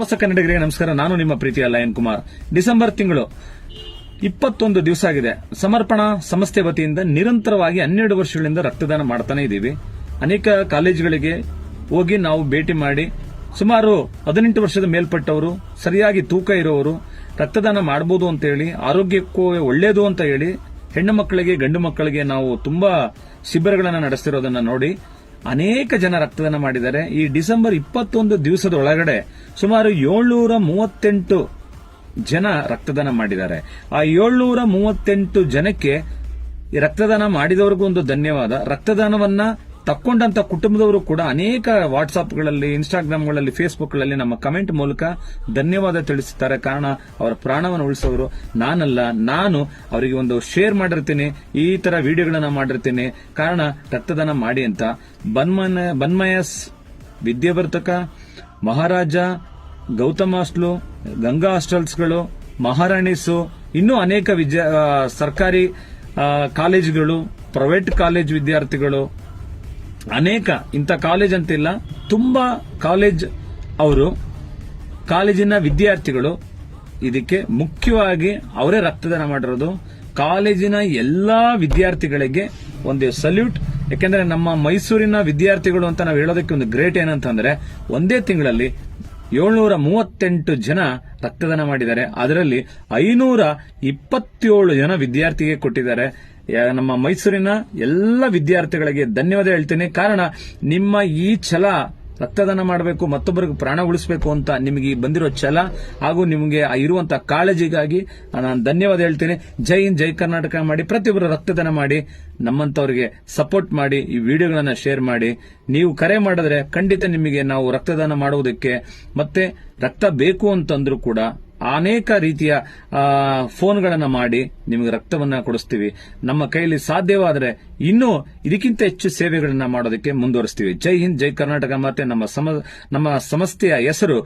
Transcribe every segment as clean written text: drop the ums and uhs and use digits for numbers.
ನಮಸ್ತೆ ಕನ್ನಡಿಗರಿಗೆ ನಮಸ್ಕಾರ. ನಾನು ನಿಮ್ಮ ಪ್ರೀತಿಯ ಲಯನ್ ಕುಮಾರ್. ಡಿಸೆಂಬರ್ ತಿಂಗಳು 21 ದಿವಸ ಆಗಿದೆ. ಸಮರ್ಪಣಾ ಸಂಸ್ಥೆ ವತಿಯಿಂದ ನಿರಂತರವಾಗಿ 12 ವರ್ಷಗಳಿಂದ ರಕ್ತದಾನ ಮಾಡ್ತಾನೆ ಇದ್ದೀವಿ. ಅನೇಕ ಕಾಲೇಜುಗಳಿಗೆ ಹೋಗಿ ನಾವು ಭೇಟಿ ಮಾಡಿ ಸುಮಾರು 18 ವರ್ಷದ ಮೇಲ್ಪಟ್ಟವರು, ಸರಿಯಾಗಿ ತೂಕ ಇರುವವರು ರಕ್ತದಾನ ಮಾಡಬಹುದು ಅಂತ ಹೇಳಿ, ಆರೋಗ್ಯಕ್ಕೂ ಒಳ್ಳೆಯದು ಅಂತ ಹೇಳಿ ಹೆಣ್ಣು ಮಕ್ಕಳಿಗೆ ಗಂಡು ಮಕ್ಕಳಿಗೆ ನಾವು ತುಂಬಾ ಶಿಬಿರಗಳನ್ನು ನಡೆಸ್ತಿರೋದನ್ನ ನೋಡಿ ಅನೇಕ ಜನ ರಕ್ತದಾನ ಮಾಡಿದ್ದಾರೆ. ಈ ಡಿಸೆಂಬರ್ 21 ದಿವಸದ ಒಳಗಡೆ ಸುಮಾರು 738 ಜನ ರಕ್ತದಾನ ಮಾಡಿದ್ದಾರೆ. ಆ 738 ಜನಕ್ಕೆ ರಕ್ತದಾನ ಮಾಡಿದವರಿಗೂ ಒಂದು ಧನ್ಯವಾದ. ರಕ್ತದಾನವನ್ನ ತಕ್ಕೊಂಡಂತ ಕುಟುಂಬದವರು ಕೂಡ ಅನೇಕ ವಾಟ್ಸ್ಆಪ್ಗಳಲ್ಲಿ, ಇನ್ಸ್ಟಾಗ್ರಾಮ್ಗಳಲ್ಲಿ, ಫೇಸ್ಬುಕ್ಗಳಲ್ಲಿ ನಮ್ಮ ಕಮೆಂಟ್ ಮೂಲಕ ಧನ್ಯವಾದ ತಿಳಿಸುತ್ತಾರೆ. ಕಾರಣ ಅವರ ಪ್ರಾಣವನ್ನು ಉಳಿಸೋರು ನಾನಲ್ಲ, ನಾನು ಅವರಿಗೆ ಒಂದು ಶೇರ್ ಮಾಡಿರ್ತೀನಿ, ಈ ತರ ವಿಡಿಯೋಗಳನ್ನ ಮಾಡಿರ್ತೀನಿ. ಕಾರಣ ರಕ್ತದಾನ ಮಾಡಿ ಅಂತ. ಬನ್ಮಯಸ್, ವಿದ್ಯಾವರ್ತಕ, ಮಹಾರಾಜ, ಗೌತಮ್ ಹಾಸ್ಟೆಲ್, ಗಂಗಾ ಹಾಸ್ಟೆಲ್ಸ್ಗಳು, ಮಹಾರಾಣೀಸು, ಇನ್ನೂ ಅನೇಕ ಸರ್ಕಾರಿ ಕಾಲೇಜುಗಳು, ಪ್ರೈವೇಟ್ ಕಾಲೇಜ್ ವಿದ್ಯಾರ್ಥಿಗಳು, ಅನೇಕ ಇಂಥ ಕಾಲೇಜ್ ಅಂತಿಲ್ಲ, ತುಂಬಾ ಕಾಲೇಜ್ ಅವರು, ಕಾಲೇಜಿನ ವಿದ್ಯಾರ್ಥಿಗಳು ಇದಕ್ಕೆ ಮುಖ್ಯವಾಗಿ ಅವರೇ ರಕ್ತದಾನ ಮಾಡಿರೋದು. ಕಾಲೇಜಿನ ಎಲ್ಲಾ ವಿದ್ಯಾರ್ಥಿಗಳಿಗೆ ಒಂದು ಸಲ್ಯೂಟ್. ಯಾಕೆಂದ್ರೆ ನಮ್ಮ ಮೈಸೂರಿನ ವಿದ್ಯಾರ್ಥಿಗಳು ಅಂತ ನಾವು ಹೇಳೋದಕ್ಕೆ ಒಂದು ಗ್ರೇಟ್ ಏನಂತಂದ್ರೆ, ಒಂದೇ ತಿಂಗಳಲ್ಲಿ 738 ಜನ ರಕ್ತದಾನ ಮಾಡಿದ್ದಾರೆ. ಅದರಲ್ಲಿ 527 ಜನ ವಿದ್ಯಾರ್ಥಿಗೆ ಕೊಟ್ಟಿದ್ದಾರೆ. ನಮ್ಮ ಮೈಸೂರಿನ ಎಲ್ಲ ವಿದ್ಯಾರ್ಥಿಗಳಿಗೆ ಧನ್ಯವಾದ ಹೇಳ್ತೀನಿ. ಕಾರಣ ನಿಮ್ಮ ಈ ಛಲ, ರಕ್ತದಾನ ಮಾಡಬೇಕು, ಮತ್ತೊಬ್ಬರಿಗೆ ಪ್ರಾಣ ಉಳಿಸಬೇಕು ಅಂತ ನಿಮಗೆ ಬಂದಿರೋ ಛಲ ಹಾಗೂ ನಿಮಗೆ ಇರುವಂತಹ ಕಾಳಜಿಗಾಗಿ ನಾನು ಧನ್ಯವಾದ ಹೇಳ್ತೀನಿ. ಜೈ ಹಿಂದ್, ಜೈ ಕರ್ನಾಟಕ ಮಾಡಿ. ಪ್ರತಿಯೊಬ್ಬರು ರಕ್ತದಾನ ಮಾಡಿ, ನಮ್ಮಂತವರಿಗೆ ಸಪೋರ್ಟ್ ಮಾಡಿ, ಈ ವಿಡಿಯೋಗಳನ್ನ ಶೇರ್ ಮಾಡಿ. ನೀವು ಕರೆ ಮಾಡಿದ್ರೆ ಖಂಡಿತ ನಿಮಗೆ ನಾವು ರಕ್ತದಾನ ಮಾಡುವುದಕ್ಕೆ, ಮತ್ತೆ ರಕ್ತ ಬೇಕು ಅಂತಂದ್ರೂ ಕೂಡ ಅನೇಕ ರೀತಿಯ ಫೋನ್ಗಳನ್ನ ಮಾಡಿ ನಿಮಗೆ ರಕ್ತವನ್ನ ಕೊಡಿಸ್ತೀವಿ. ನಮ್ಮ ಕೈಯಲ್ಲಿ ಸಾಧ್ಯವಾದರೆ ಇನ್ನೂ ಇದಕ್ಕಿಂತ ಹೆಚ್ಚು ಸೇವೆಗಳನ್ನ ಮಾಡೋದಕ್ಕೆ ಮುಂದುವರಿಸ್ತೀವಿ. ಜೈ ಹಿಂದ್, ಜೈ ಕರ್ನಾಟಕ. ಮತ್ತೆ ನಮ್ಮ ಸಂಸ್ಥೆಯ ಹೆಸರು,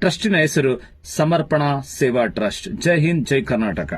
ಟ್ರಸ್ಟಿನ ಹೆಸರು ಸಮರ್ಪಣಾ ಸೇವಾ ಟ್ರಸ್ಟ್. ಜೈ ಹಿಂದ್, ಜೈ ಕರ್ನಾಟಕ.